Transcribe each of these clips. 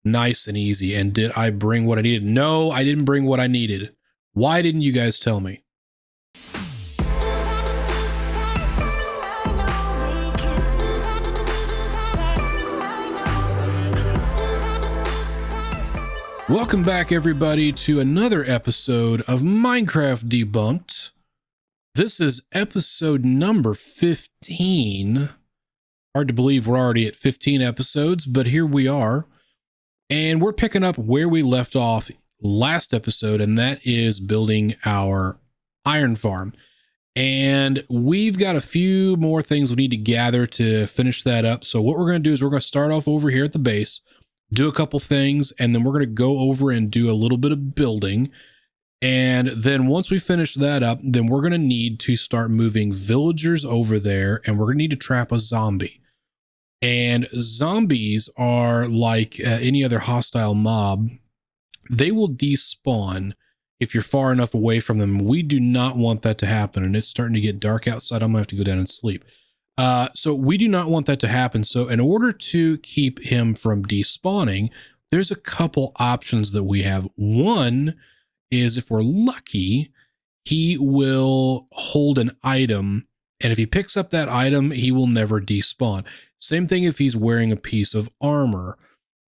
Nice and easy. And did I bring what I needed? No, I didn't bring what I needed. Why didn't you guys tell me? Welcome back, everybody, to another episode of Minecraft Debunked. This is episode number 15. Hard to believe we're already at 15 episodes, but here we are. And we're picking up where we left off last episode, and that is building our iron farm. And we've got a few more things we need to gather to finish that up. So what we're going to do is we're going to start off over here at the base, do a couple things, and then we're going to go over and do a little bit of building. And then once we finish that up, then we're going to need to start moving villagers over there, and we're going to need to trap a zombie. And zombies are like any other hostile mob. They will despawn if you're far enough away from them. We do not want that to happen, and it's starting to get dark outside. I'm going to have to go down and sleep. So we do not want that to happen. So in order to keep him from despawning, there's a couple options that we have. One is, if we're lucky, he will hold an item, and if he picks up that item, he will never despawn. Same thing if he's wearing a piece of armor,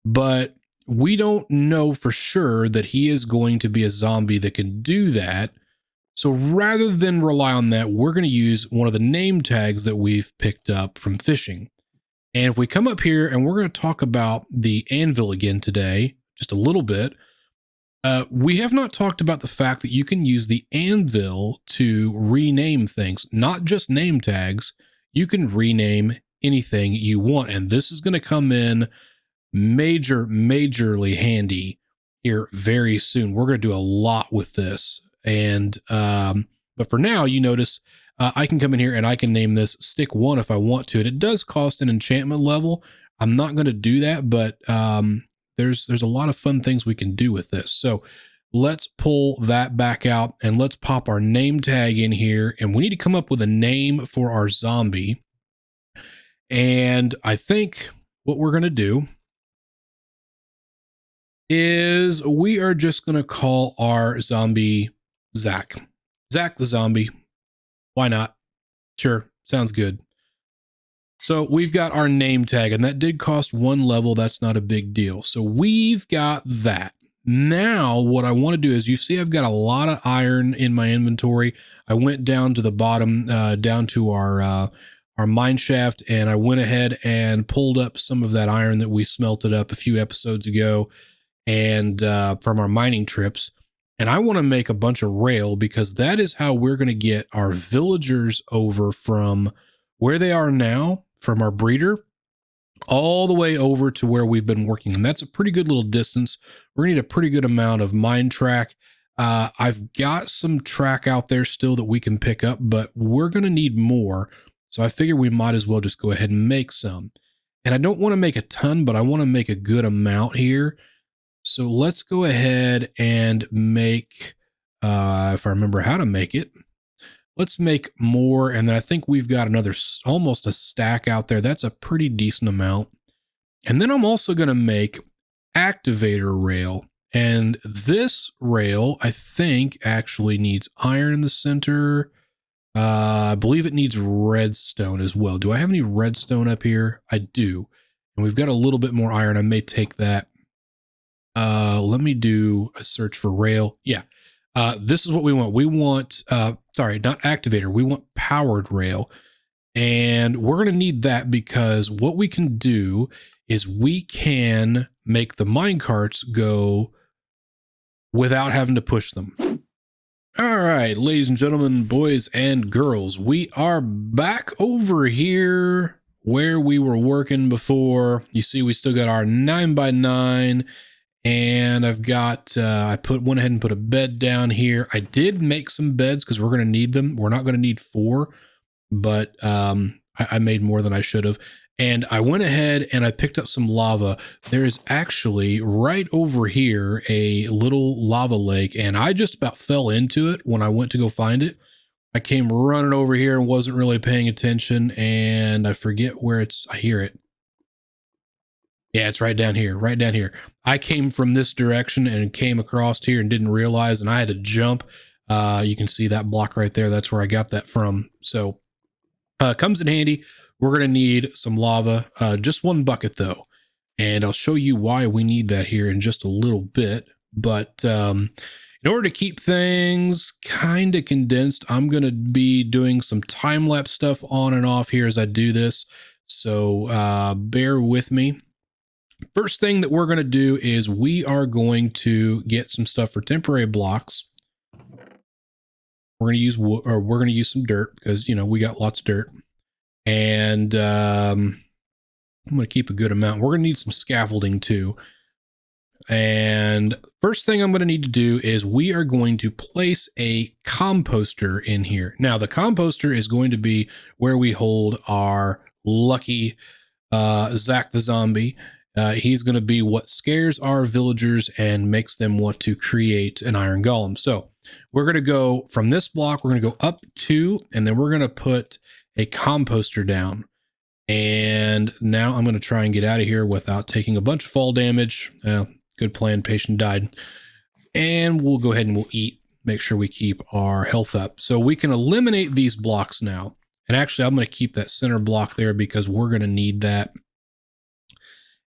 but we don't know for sure that he is going to be a zombie that can do that. So rather than rely on that, we're going to use one of the name tags that we've picked up from fishing. And if we come up here, and we're going to talk about the anvil again today, just a little bit. We have not talked about the fact that you can use the anvil to rename things, not just name tags. You can rename anything you want. And this is going to come in majorly handy here very soon. We're going to do a lot with this. And, but for now, you notice, I can come in here and I can name this Stick 1 if I want to. And it does cost an enchantment level. I'm not going to do that, but, there's a lot of fun things we can do with this. So let's pull that back out and let's pop our name tag in here. And we need to come up with a name for our zombie. And I think what we're going to do is we are just going to call our zombie Zach. Zach the zombie. Why not? Sure. Sounds good. So we've got our name tag, and that did cost 1 level. That's not a big deal. So we've got that. Now what I want to do is, you see I've got a lot of iron in my inventory. I went down to the bottom, down to our mine shaft, and I went ahead and pulled up some of that iron that we smelted up a few episodes ago, and from our mining trips. And I want to make a bunch of rail, because that is how we're going to get our villagers over from where they are now, from our breeder, all the way over to where we've been working. And that's a pretty good little distance. We're going to need a pretty good amount of mine track. I've got some track out there still that we can pick up, but we're going to need more. So I figure we might as well just go ahead and make some. And I don't want to make a ton, but I want to make a good amount here. So let's go ahead and make, if I remember how to make it, let's make more. And then I think we've got another, almost a stack out there. That's a pretty decent amount. And then I'm also going to make activator rail. And this rail, I think, actually needs iron in the center. I believe it needs redstone as well. Do I have any redstone up here? I do. And we've got a little bit more iron. I may take that. Let me do a search for rail. Yeah. This is what we want. We want, sorry, not activator. We want powered rail. And we're going to need that, because what we can do is we can make the mine carts go without having to push them. All right, ladies and gentlemen, boys and girls, we are back over here where we were working before. You see, we still got our 9x9. And I've got, I went ahead and put a bed down here. I did make some beds because we're going to need them. We're not going to need 4, but I made more than I should have. And I went ahead and I picked up some lava. There is actually right over here a little lava lake, and I just about fell into it when I went to go find it. I came running over here and wasn't really paying attention, and I forget where it's, I hear it. Yeah, it's right down here, right down here. I came from this direction and came across here and didn't realize, and I had to jump. You can see that block right there. That's where I got that from. So comes in handy. We're going to need some lava, just one bucket though. And I'll show you why we need that here in just a little bit. But in order to keep things kind of condensed, I'm going to be doing some time-lapse stuff on and off here as I do this. So bear with me. First thing that we're going to do is we are going to get some stuff for temporary blocks. We're going to use wood, or we're going to use some dirt because, you know, we got lots of dirt. And I'm going to keep a good amount. We're going to need some scaffolding too. And first thing I'm going to need to do is we are going to place a composter in here. Now, the composter is going to be where we hold our lucky Zach the zombie. He's going to be what scares our villagers and makes them want to create an iron golem. So we're going to go from this block, we're going to go up 2, and then we're going to put a composter down. And now I'm going to try and get out of here without taking a bunch of fall damage. Good plan, patient died. And we'll go ahead and we'll eat, make sure we keep our health up. So we can eliminate these blocks now. And actually, I'm going to keep that center block there because we're going to need that.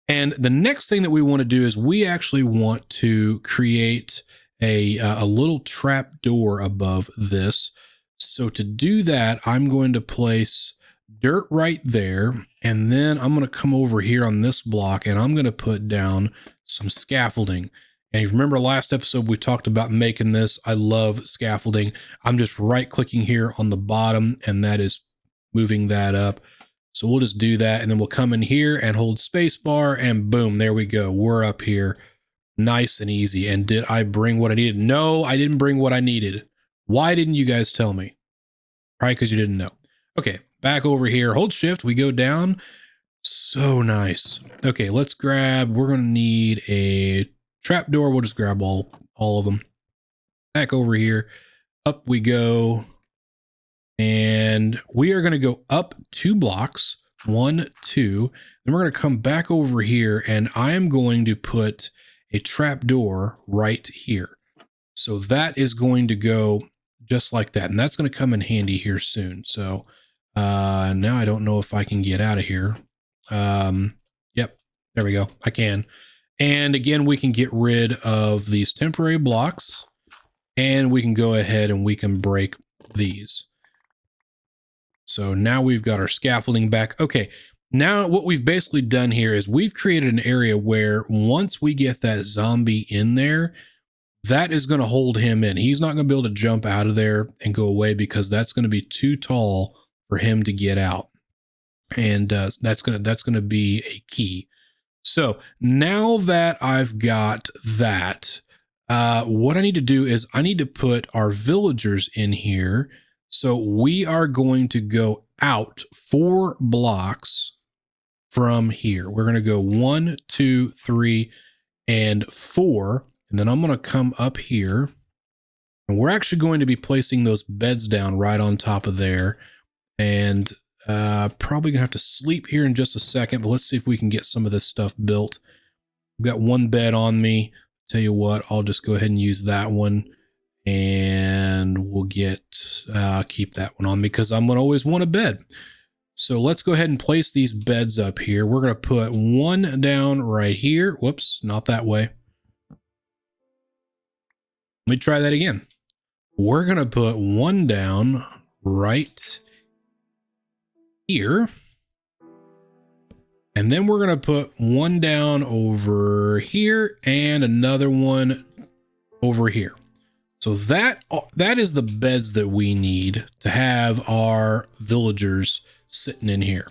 And the next thing that we want to do is we actually want to create a little trap door above this. So to do that, I'm going to place dirt right there. And then I'm going to come over here on this block and I'm going to put down some scaffolding. And you remember last episode, we talked about making this. I love scaffolding. I'm just right clicking here on the bottom and that is moving that up. So we'll just do that, and then we'll come in here and hold space bar, and boom, there we go. We're up here, nice and easy. And did I bring what I needed? No, I didn't bring what I needed. Why didn't you guys tell me? Probably because you didn't know. Okay, back over here, hold shift, we go down. So nice. Okay, let's grab, we're gonna need a trapdoor. We'll just grab all of them. Back over here, up we go. And we are going to go up 2 blocks, 1, 2. Then we're going to come back over here and I am going to put a trap door right here. So that is going to go just like that. And that's going to come in handy here soon. So now I don't know if I can get out of here. Yep, there we go. I can. And again, we can get rid of these temporary blocks and we can go ahead and we can break these. So now we've got our scaffolding back. Okay, now what we've basically done here is we've created an area where once we get that zombie in there, that is going to hold him in. He's not going to be able to jump out of there and go away because that's going to be too tall for him to get out. And that's going to be a key. So now that I've got that, what I need to do is I need to put our villagers in here. So we are going to go out 4 blocks from here. We're going to go 1, 2, 3, and 4. And then I'm going to come up here. And we're actually going to be placing those beds down right on top of there. And probably going to have to sleep here in just a second. But let's see if we can get some of this stuff built. I've got 1 bed on me. Tell you what, I'll just go ahead and use that one. And we'll get, keep that one on me because I'm going to always want a bed. So let's go ahead and place these beds up here. We're going to put 1 down right here. Whoops, not that way. Let me try that again. We're going to put 1 down right here. And then we're going to put 1 down over here and another one over here. So that is the beds that we need to have our villagers sitting in here.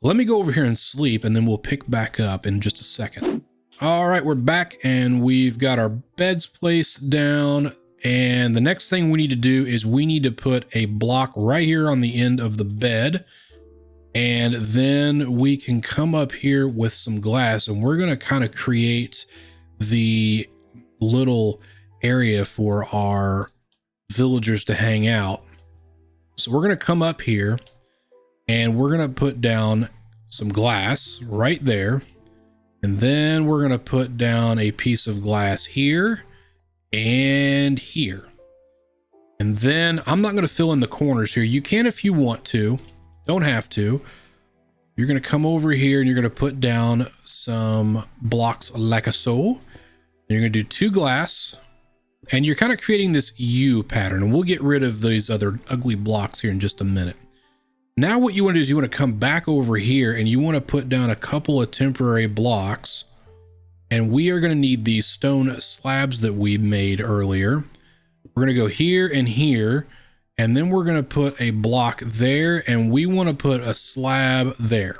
Let me go over here and sleep and then we'll pick back up in just a second. All right, we're back and we've got our beds placed down. And the next thing we need to do is we need to put a block right here on the end of the bed. And then we can come up here with some glass and we're going to kind of create the little area for our villagers to hang out. So we're going to come up here and we're going to put down some glass right there. And then we're going to put down a piece of glass here and here. And then I'm not going to fill in the corners here. You can if you want to. Don't have to. You're going to come over here and you're going to put down some blocks like so. You're going to do 2 glass. And you're kind of creating this U pattern. And we'll get rid of these other ugly blocks here in just a minute. Now what you want to do is you want to come back over here and you want to put down a couple of temporary blocks. And we are going to need these stone slabs that we made earlier. We're going to go here and here, and then we're going to put a block there, and we want to put a slab there.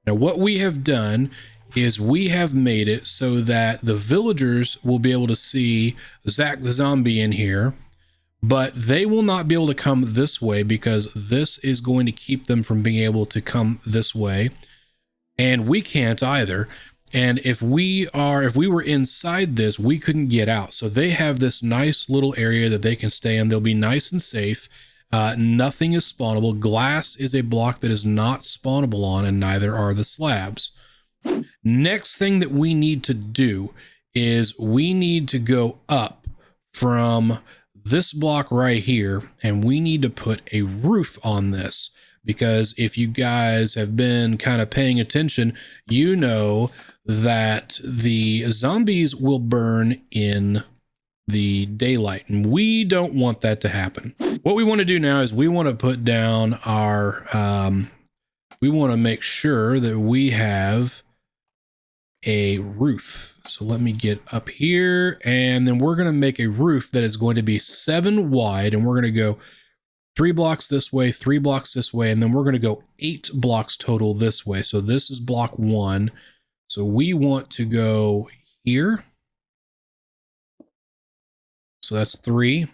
Now, what we have done is we have made it so that the villagers will be able to see Zach the zombie in here, but they will not be able to come this way because this is going to keep them from being able to come this way, and we can't either. And if we were inside this, we couldn't get out. So they have this nice little area that they can stay in. They'll be nice and safe. Nothing is spawnable. Glass is a block that is not spawnable on, and neither are the slabs. Next thing that we need to do is we need to go up from this block right here, and we need to put a roof on this. Because if you guys have been kind of paying attention, you know that the zombies will burn in the daylight, and we don't want that to happen. What we want to do now is we want to put down our, we want to make sure that we have a roof. So let me get up here, and then we're going to make a roof that is going to be 7 wide, and we're going to go 3 blocks this way, 3 blocks this way, and then we're going to go 8 blocks total this way. So this is block 1. So we want to go here. So that's 3. And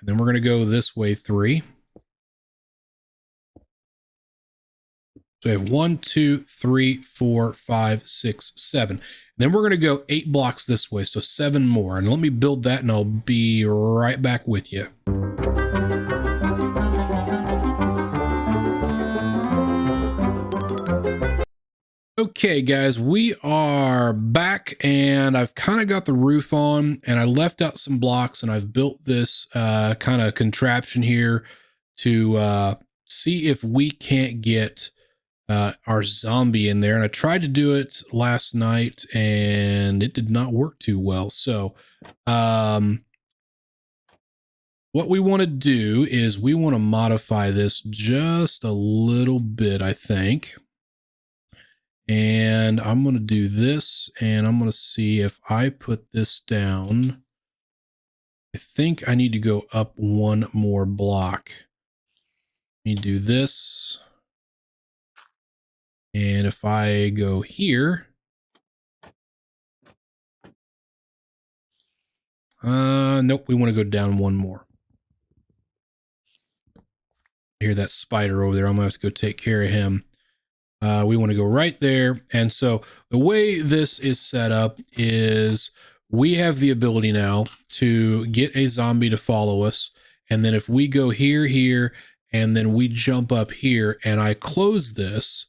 then we're going to go this way 3. So we have 1, 2, 3, 4, 5, 6, 7. And then we're going to go 8 blocks this way. So 7 more. And let me build that and I'll be right back with you. Okay, guys, we are back, and I've kind of got the roof on, and I left out some blocks, and I've built this kind of contraption here to see if we can't get our zombie in there. And I tried to do it last night, and it did not work too well. So what we want to do is we want to modify this just a little bit, I think. And I'm going to do this, and I'm going to see if I put this down. I think I need to go up 1 more block. Let me do this. And if I go here, nope, we want to go down 1 more. I hear that spider over there. I'm going to have to go take care of him. We want to go right there. And so the way this is set up is we have the ability now to get a zombie to follow us. And then if we go here, here, and then we jump up here and I close this,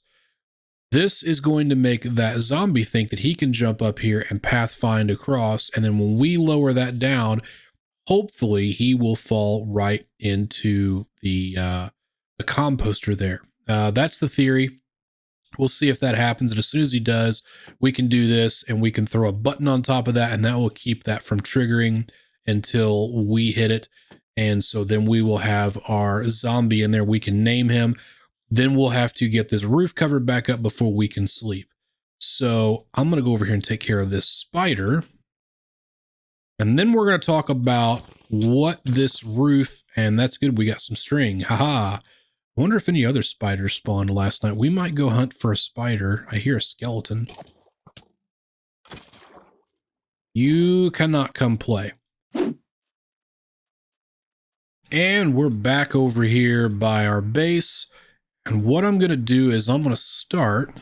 this is going to make that zombie think that he can jump up here and pathfind across. And then when we lower that down, hopefully he will fall right into the composter there. That's the theory. We'll see if that happens. And as soon as he does, we can do this and we can throw a button on top of that, and that will keep that from triggering until we hit it. And so then we will have our zombie in there. We can name him. Then we'll have to get this roof covered back up before we can sleep. So I'm going to go over here and take care of this spider. And then we're going to talk about what this roof, and that's good. We got some string. Haha. I wonder if any other spiders spawned last night. We might go hunt for a spider. I hear a skeleton. You cannot come play. And we're back over here by our base. And what I'm going to do is I'm going to start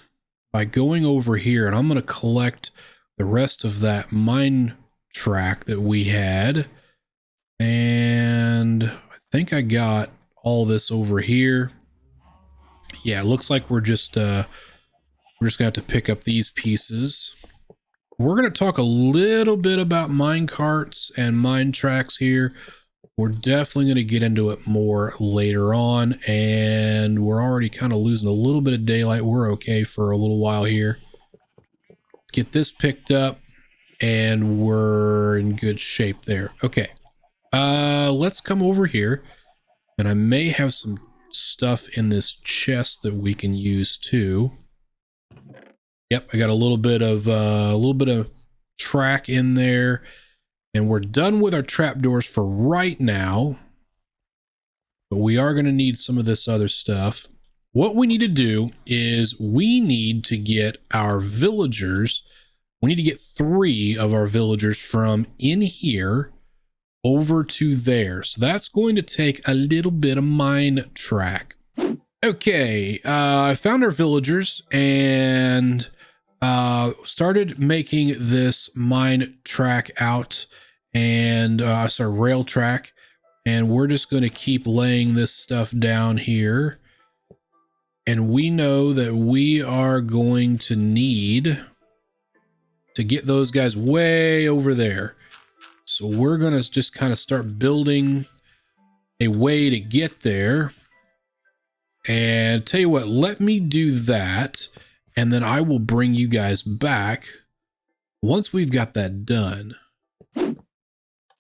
by going over here, and I'm going to collect the rest of that mine track that we had. And I think I got all this over here. Yeah, it looks like we're just gonna have to pick up these pieces. we're going to talk a little bit about mine carts and mine tracks here. We're definitely going to get into it more later on, and we're already kind of losing a little bit of daylight. We're okay for a little while here. Get this picked up, and we're in good shape there. Okay, let's come over here, and I may have some stuff in this chest that we can use too. Yep, I got a little bit of track in there, and we're done with our trapdoors for right now. But we are going to need some of this other stuff. What we need to do is we need to get our villagers. We need to get 3 of our villagers from in here over to there. So that's going to take a little bit of mine track. Okay, I found our villagers and started making this mine track out and sorry, rail track. And we're just going to keep laying this stuff down here. And we know that we are going to need to get those guys way over there. So we're going to just kind of start building a way to get there. And tell you what, let me do that. And then I will bring you guys back once we've got that done.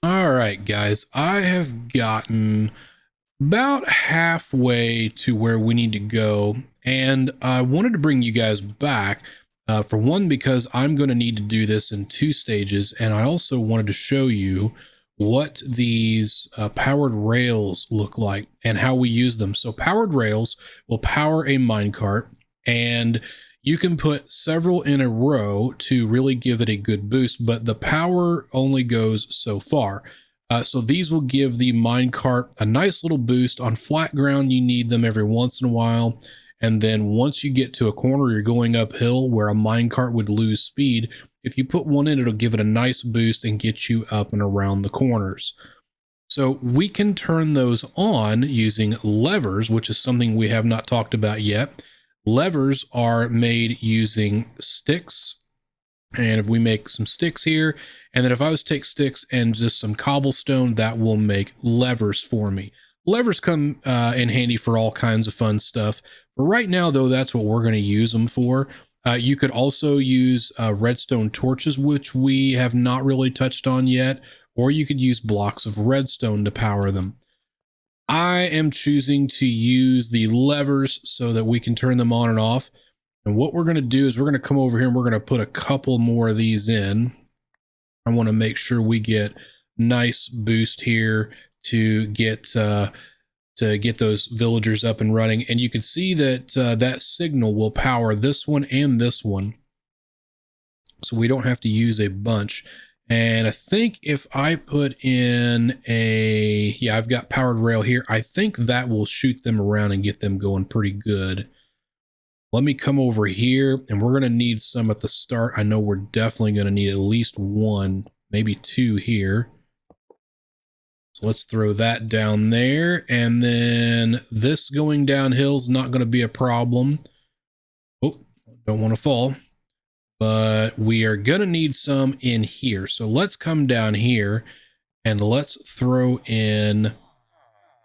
All right, guys, I have gotten about halfway to where we need to go. And I wanted to bring you guys back for one, because I'm going to need to do this in 2 stages. And I also wanted to show you what these powered rails look like and how we use them. So powered rails will power a minecart, and you can put several in a row to really give it a good boost, but the power only goes so far. So these will give the minecart a nice little boost. On flat ground, you need them every once in a while. And then once you get to a corner, you're going uphill where a minecart would lose speed. If you put one in, it'll give it a nice boost and get you up and around the corners. So we can turn those on using levers, which is something we have not talked about yet. Levers are made using sticks. And if we make some sticks here, and then if I was to take sticks and just some cobblestone, that will make levers for me. Levers come in handy for all kinds of fun stuff. But right now, though, that's what we're going to use them for. You could also use redstone torches, which we have not really touched on yet, or you could use blocks of redstone to power them. I am choosing to use the levers so that we can turn them on and off. And what we're going to do is we're going to come over here and we're going to put a couple more of these in. I want to make sure we get nice boost here to get those villagers up and running. And you can see that that signal will power this one and this one, so we don't have to use a bunch. And I think if I put in yeah, I've got powered rail here. I think that will shoot them around and get them going pretty good. Let me come over here, and we're going to need some at the start. I know we're definitely going to need at least 1, maybe 2 here. So let's throw that down there. And then this going downhill is not going to be a problem. Oh, don't want to fall. But we are going to need some in here. So let's come down here and let's throw in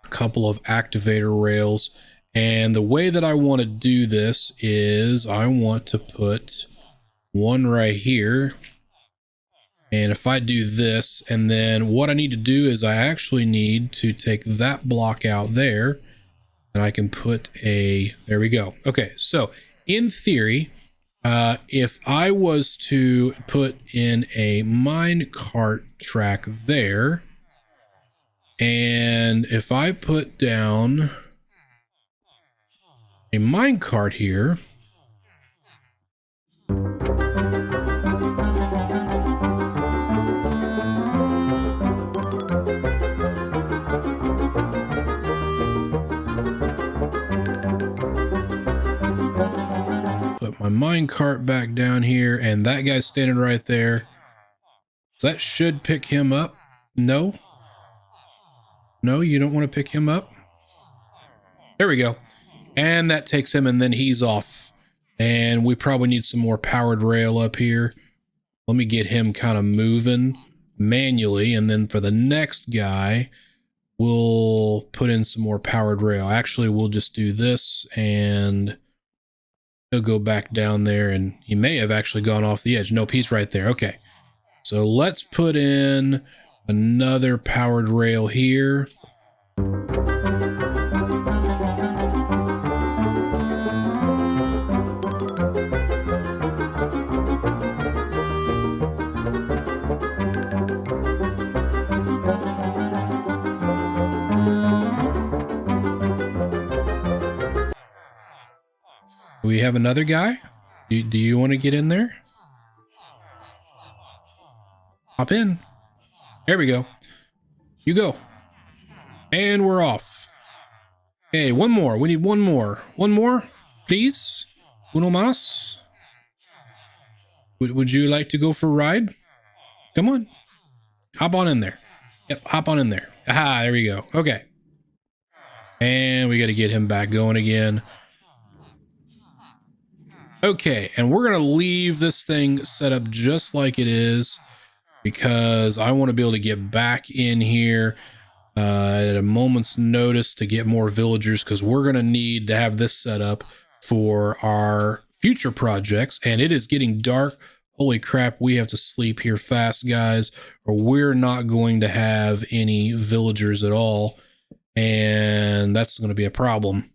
a couple of activator rails. And the way that I want to do this is I want to put one right here. And if I do this, and then what I need to do is I actually need to take that block out there, and I can put there we go. Okay, so in theory, if I was to put in a mine cart track there, and if I put down a mine cart here, put my mine cart back down here, and that guy's standing right there. So that should pick him up. No, you don't want to pick him up. There we go. And that takes him, and then he's off. And we probably need some more powered rail up here. Let me get him kind of moving manually. And then for the next guy, we'll put in some more powered rail. Actually, we'll just do this and he'll go back down there, and he may have actually gone off the edge. Nope, he's right there. Okay. So let's put in another powered rail here. We have another guy. Do you want to get in there? Hop in. There we go. You go. And we're off. Okay, one more. We need one more. One more, please. Uno más. Would you like to go for a ride? Come on. Hop on in there. Yep, hop on in there. Aha, there we go. Okay. And we got to get him back going again. Okay, and we're going to leave this thing set up just like it is because I want to be able to get back in here at a moment's notice to get more villagers, because we're going to need to have this set up for our future projects. And it is getting dark. Holy crap, we have to sleep here fast, guys, or we're not going to have any villagers at all. And that's going to be a problem.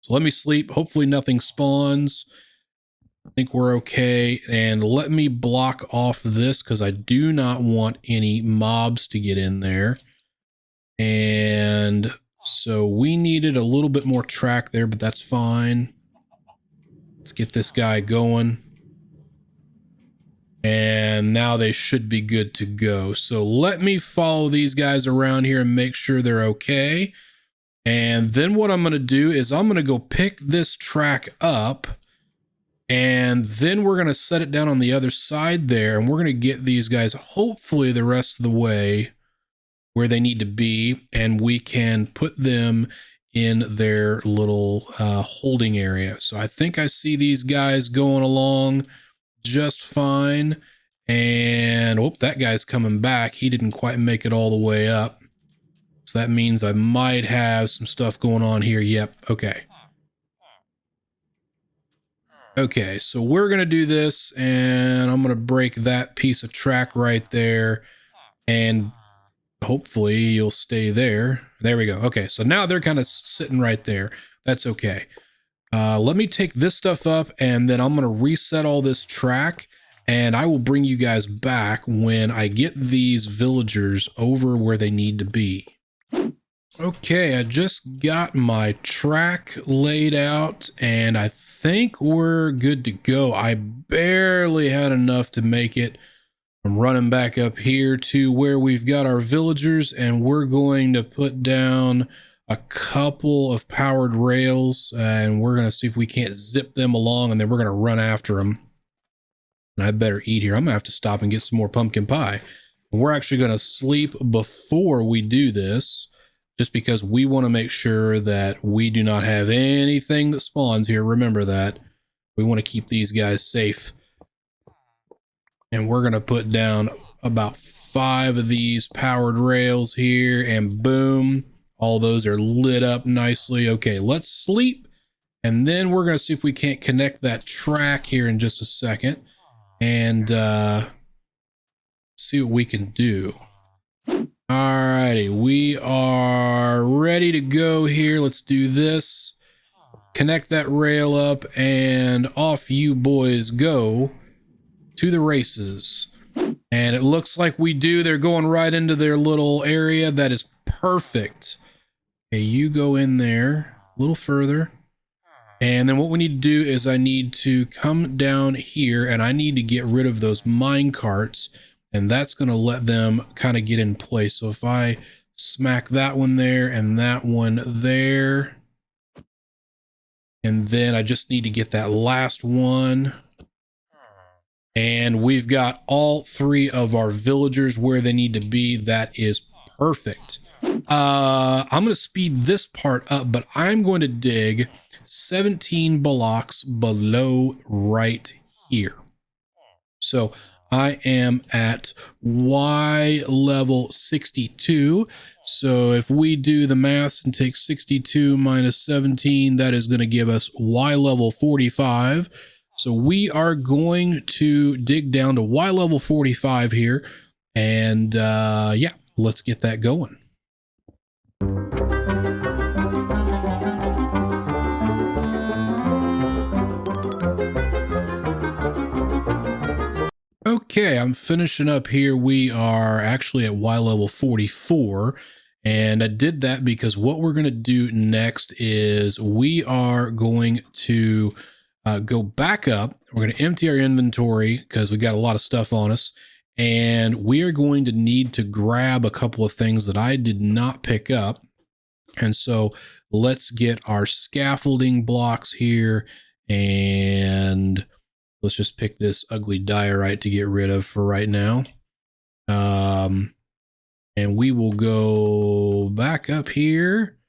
So let me sleep. Hopefully nothing spawns. I think we're okay. And let me block off this because I do not want any mobs to get in there. And so we needed a little bit more track there, but that's fine. Let's get this guy going. And now they should be good to go. So let me follow these guys around here and make sure they're okay. And then what I'm going to do is I'm going to go pick this track up. And then we're going to set it down on the other side there. And we're going to get these guys hopefully the rest of the way where they need to be. And we can put them in their little holding area. So I think I see these guys going along just fine. And oh, that guy's coming back. He didn't quite make it all the way up. So that means I might have some stuff going on here. Yep. Okay. Okay, so we're going to do this, and I'm going to break that piece of track right there, and hopefully you'll stay there. There we go. Okay, so now they're kind of sitting right there. That's okay. Let me take this stuff up, and then I'm going to reset all this track, and I will bring you guys back when I get these villagers over where they need to be. Okay, I just got my track laid out, and I think we're good to go. I barely had enough to make it. I'm running back up here to where we've got our villagers, and we're going to put down a couple of powered rails, and we're going to see if we can't zip them along, and then we're going to run after them. And I better eat here. I'm going to have to stop and get some more pumpkin pie. We're actually going to sleep before we do this, just because we want to make sure that we do not have anything that spawns here. Remember that. We want to keep these guys safe. And we're going to put down about 5 of these powered rails here, and boom, all those are lit up nicely. Okay, let's sleep, and then we're going to see if we can't connect that track here in just a second, and see what we can do. Alrighty, we are ready to go here. Let's do this. Connect that rail up, and off you boys go to the races. And it looks like we do. They're going right into their little area. That is perfect. Okay, you go in there a little further. And then what we need to do is I need to come down here, and I need to get rid of those mine carts. And that's going to let them kind of get in place. So if I smack that one there and that one there, and then I just need to get that last one. And we've got all 3 of our villagers where they need to be. That is perfect. I'm going to speed this part up, but I'm going to dig 17 blocks below right here. So I am at Y level 62. So if we do the maths and take 62 minus 17, that is going to give us Y level 45. So we are going to dig down to Y level 45 here. And yeah, let's get that going. Okay, I'm finishing up here. We are actually at Y level 44. And I did that because what we're going to do next is we are going to go back up. We're going to empty our inventory because we got a lot of stuff on us. And we are going to need to grab a couple of things that I did not pick up. And so let's get our scaffolding blocks here, and let's just pick this ugly diorite to get rid of for right now. And we will go back up here.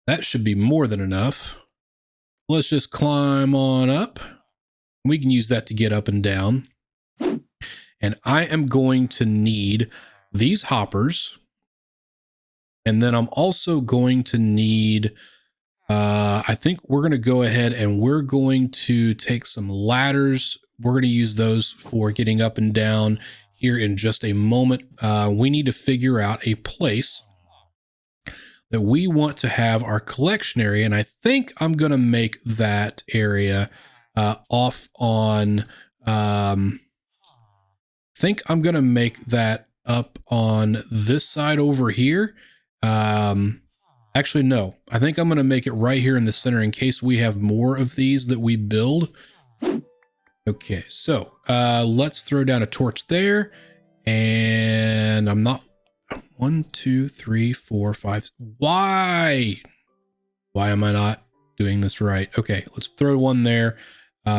That should be more than enough. Let's just climb on up. We can use that to get up and down. And I am going to need these hoppers. And then I'm also going to need, I think we're going to go ahead and we're going to take some ladders. We're going to use those for getting up and down here in just a moment. We need to figure out a place that we want to have our collection area. And I think I'm going to make that area off on, think I'm going to make that up on this side over here. Actually, no, I think I'm going to make it right here in the center in case we have more of these that we build. Okay, so let's throw down a torch there. And I'm not 1, 2, 3, 4, 5. Why am I not doing this right? Okay, let's throw one there.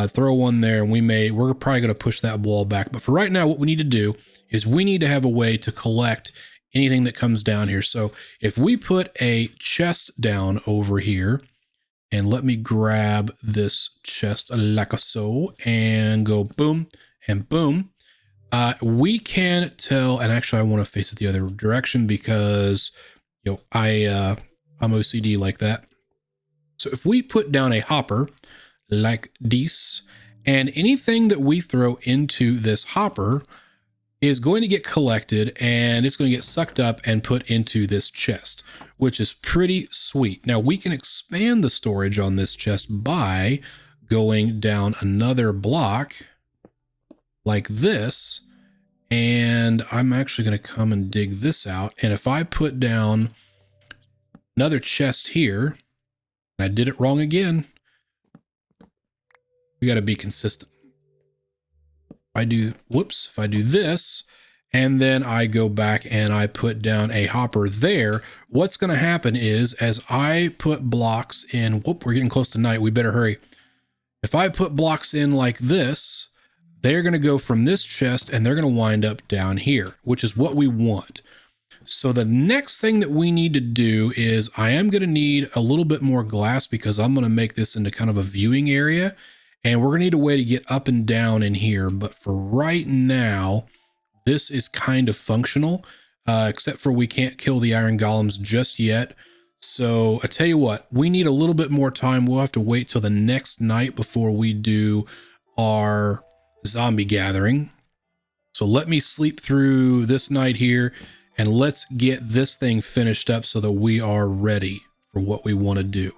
Throw one there, and we're probably going to push that wall back. But for right now, what we need to do is we need to have a way to collect anything that comes down here. So if we put a chest down over here, and let me grab this chest like so, and go boom and boom, we can tell. And actually, I want to face it the other direction because I'm OCD like that. So if we put down a hopper like this, and anything that we throw into this hopper is going to get collected, and it's going to get sucked up and put into this chest, which is pretty sweet. Now we can expand the storage on this chest by going down another block like this. And I'm actually going to come and dig this out. And if I put down another chest here, and I did it wrong again, we got to be consistent. If I do this, and then I go back and I put down a hopper there, what's going to happen is as I put blocks in, we're getting close to night. We better hurry. If I put blocks in like this, they're going to go from this chest and they're going to wind up down here, which is what we want. So the next thing that we need to do is I am going to need a little bit more glass because I'm going to make this into kind of a viewing area. And we're going to need a way to get up and down in here. But for right now, this is kind of functional, except for we can't kill the iron golems just yet. So I tell you what, we need a little bit more time. We'll have to wait till the next night before we do our zombie gathering. So let me sleep through this night here, and let's get this thing finished up so that we are ready for what we want to do.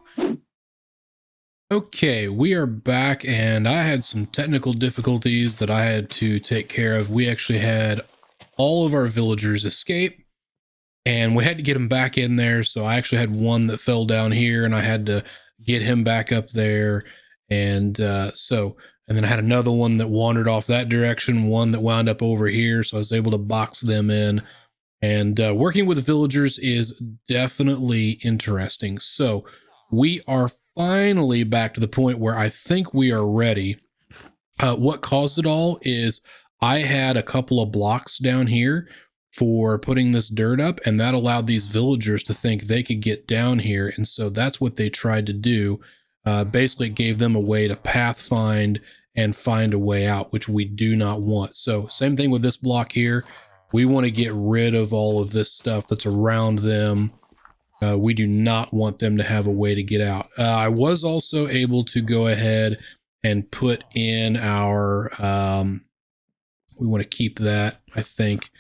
Okay, we are back, and I had some technical difficulties that I had to take care of. We actually had all of our villagers escape, and we had to get them back in there. So I actually had one that fell down here, and I had to get him back up there. And and then I had another one that wandered off that direction, one that wound up over here. So I was able to box them in. And working with villagers is definitely interesting. So we are finally back to the point where I think we are ready. What caused it all is I had a couple of blocks down here for putting this dirt up, and that allowed these villagers to think they could get down here. And so that's what they tried to do. Basically, it gave them a way to pathfind and find a way out, which we do not want. So same thing with this block here. We want to get rid of all of this stuff that's around them. We do not want them to have a way to get out. I was also able to go ahead and put in our, we want to keep that, I think,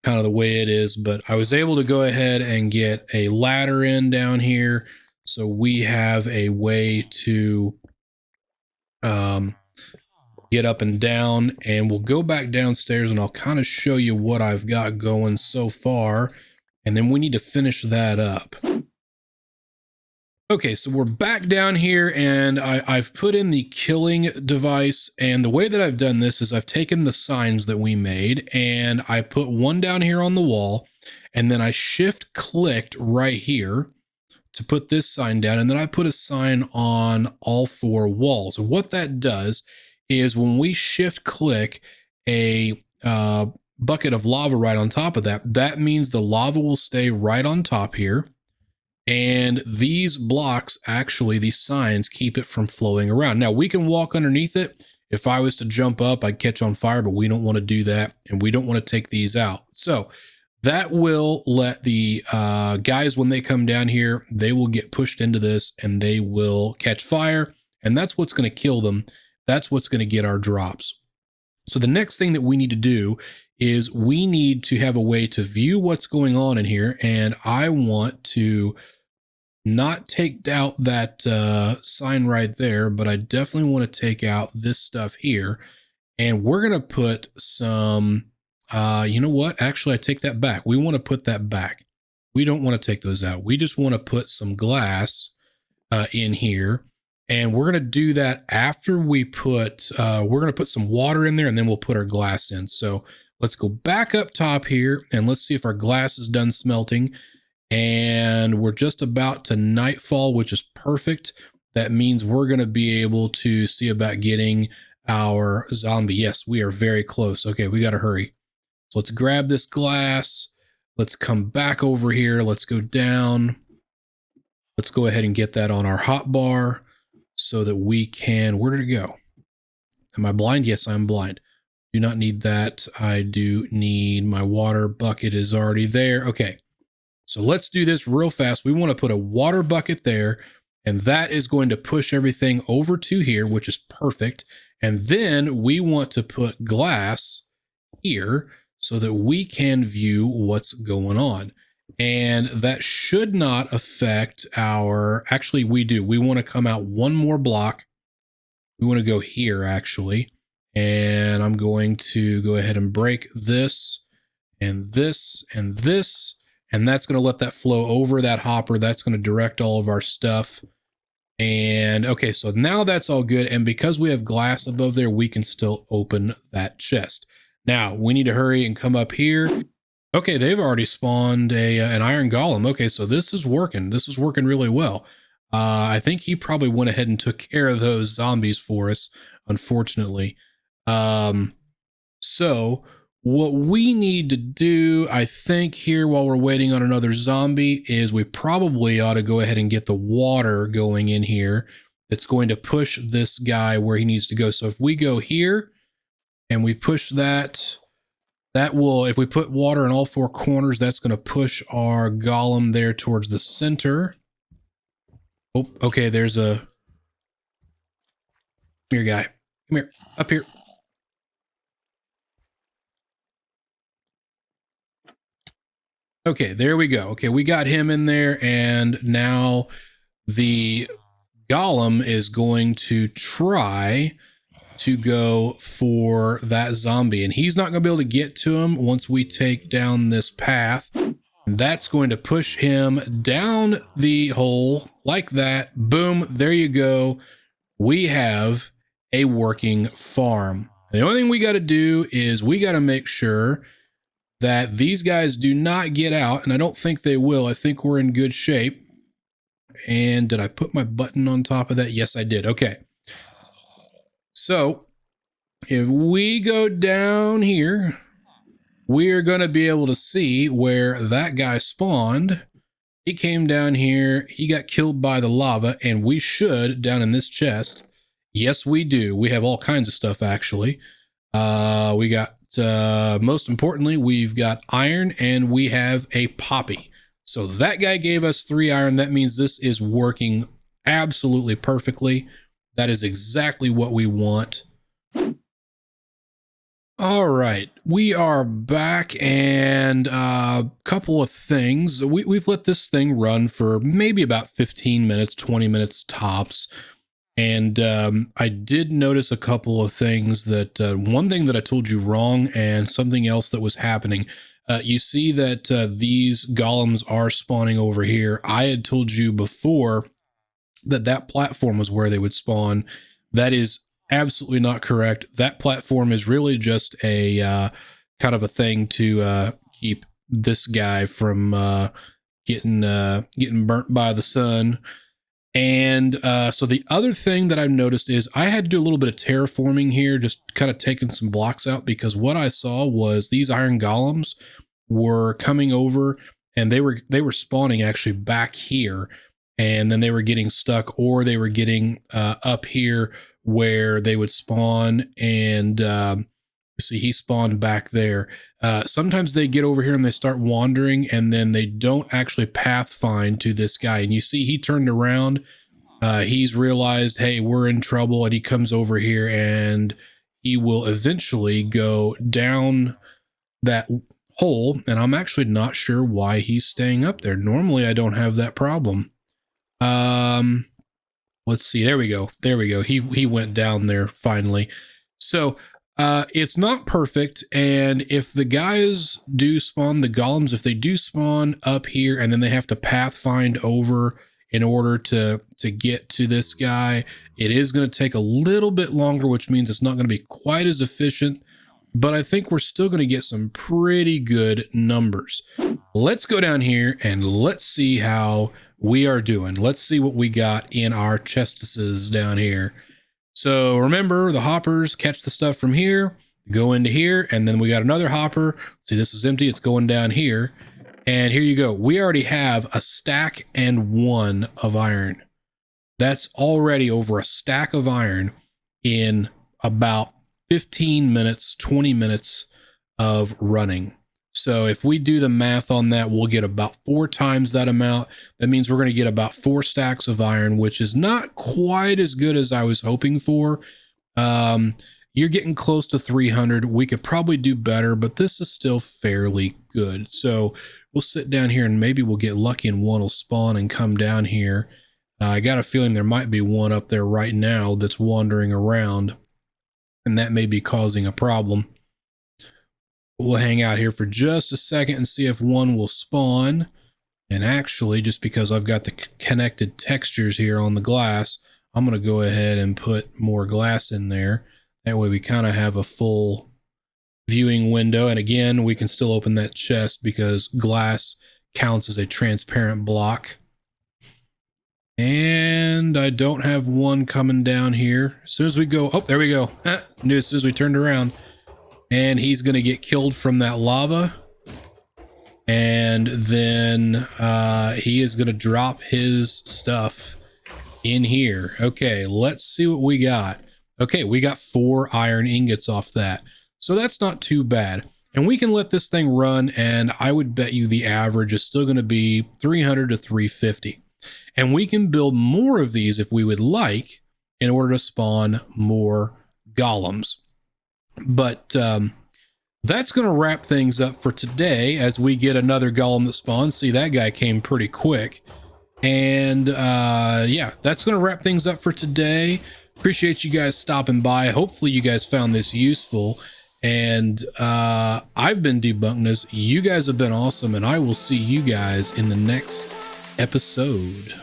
kind of the way it is, but I was able to go ahead and get a ladder in down here. So we have a way to get up and down, and we'll go back downstairs and I'll kind of show you what I've got going so far. And then we need to finish that up. Okay, so we're back down here, and I've put in the killing device, and the way that I've done this is I've taken the signs that we made, and I put one down here on the wall, and then I shift clicked right here to put this sign down, and then I put a sign on all 4 walls. And what that does is when we shift click a bucket of lava right on top of that, that means the lava will stay right on top here. And these blocks, actually, these signs keep it from flowing around. Now, we can walk underneath it. If I was to jump up, I'd catch on fire, but we don't want to do that, and we don't want to take these out. So that will let the guys, when they come down here, they will get pushed into this, and they will catch fire, and that's what's going to kill them. That's what's going to get our drops. So the next thing that we need to do is we need to have a way to view what's going on in here, and I want to not take out that sign right there, but I definitely want to take out this stuff here. And we're going to put some, you know what? Actually, I take that back. We want to put that back. We don't want to take those out. We just want to put some glass in here. And we're going to do that after we put, we're going to put some water in there, and then we'll put our glass in. So let's go back up top here, and let's see if our glass is done smelting. And we're just about to nightfall, which is perfect. That means we're going to be able to see about getting our zombie. Yes, we are very close. Okay, we got to hurry. So let's grab this glass. Let's come back over here. Let's go down. Let's go ahead and get that on our hot bar so that we can, where did it go? Am I blind? Yes, I'm blind. Do not need that. I do need my water bucket is already there. Okay. So let's do this real fast. We want to put a water bucket there, and that is going to push everything over to here, which is perfect. And then we want to put glass here so that we can view what's going on. And that should not affect our, actually we do. We want to come out one more block. We want to go here actually. And I'm going to go ahead and break this and this and this. And that's going to let that flow over that hopper. That's going to direct all of our stuff. And okay, so now that's all good. And because we have glass above there, we can still open that chest. Now we need to hurry and come up here. Okay, they've already spawned an iron golem. Okay, so this is working. This is working really well. I think he probably went ahead and took care of those zombies for us, unfortunately. So what we need to do, I think here while we're waiting on another zombie, is we probably ought to go ahead and get the water going in here. It's going to push this guy where he needs to go. So if we go here and we push that, that will, if we put water in all 4 corners, that's going to push our golem there towards the center. Oh, okay, there's a, come here, guy. Come here, up here. Okay, there we go. Okay, we got him in there, and now the golem is going to try to go for that zombie, and he's not going to be able to get to him once we take down this path. That's going to push him down the hole like that. Boom, there you go. We have a working farm. The only thing we got to do is we got to make sure that these guys do not get out, and I don't think they will. I think we're in good shape. And did I put my button on top of that? Yes, I did. Okay. So if we go down here, we are going to be able to see where that guy spawned. He came down here, he got killed by the lava, and we should, down in this chest, Yes, we do. We have all kinds of stuff, actually. We got, most importantly, we've got iron and we have a poppy. So that guy gave us 3 iron. That means this is working absolutely perfectly. That is exactly what we want. All right, we are back, and a couple of things. We've let this thing run for maybe about 15 minutes, 20 minutes tops. And I did notice a couple of things that one thing that I told you wrong and something else that was happening. You see that these golems are spawning over here. I had told you before that that platform was where they would spawn. That is absolutely not correct. That platform is really just a kind of a thing to keep this guy from getting burnt by the sun. And so the other thing that I've noticed is I had to do a little bit of terraforming here, just kind of taking some blocks out, because what I saw was these iron golems were coming over and they were spawning actually back here, and then they were getting stuck, or they were getting up here where they would spawn. And see, he spawned back there. Sometimes they get over here and they start wandering, and then they don't actually pathfind to this guy. And you see he turned around. He's realized, hey, we're in trouble, and he comes over here, and he will eventually go down that hole. And I'm actually not sure why he's staying up there. Normally I don't have that problem. Let's see. There we go. He went down there finally. So it's not perfect, and if the guys do spawn, the golems, if they do spawn up here and then they have to pathfind over in order to get to this guy, it is going to take a little bit longer, which means it's not going to be quite as efficient, but I think we're still going to get some pretty good numbers. Let's go down here and let's see how we are doing. Let's see what we got in our chestesses down here. So remember, the hoppers catch the stuff from here, go into here, and then we got another hopper. See, this is empty. It's going down here. And here you go. We already have a stack and 1 of iron. That's already over a stack of iron in about 15 minutes, 20 minutes of running. So if we do the math on that, we'll get about 4 times that amount. That means we're going to get about 4 stacks of iron, which is not quite as good as I was hoping for. You're getting close to 300. We could probably do better, but this is still fairly good. So we'll sit down here and maybe we'll get lucky and one will spawn and come down here. I got a feeling there might be one up there right now that's wandering around, and that may be causing a problem. We'll hang out here for just a second and see if one will spawn. And actually, just because I've got the connected textures here on the glass, I'm going to go ahead and put more glass in there. That way we kind of have a full viewing window. And again, we can still open that chest because glass counts as a transparent block. And I don't have one coming down here. As soon as we go, oh, there we go. Knew as soon as we turned around. And he's going to get killed from that lava. And then he is going to drop his stuff in here. Okay, let's see what we got. Okay, we got 4 iron ingots off that. So that's not too bad. And we can let this thing run, and I would bet you the average is still going to be 300 to 350. And we can build more of these if we would like in order to spawn more golems. But that's going to wrap things up for today as we get another golem that spawns. See, that guy came pretty quick. And yeah, that's going to wrap things up for today. Appreciate you guys stopping by. Hopefully you guys found this useful. And I've been Debunked. You guys have been awesome, and I will see you guys in the next episode.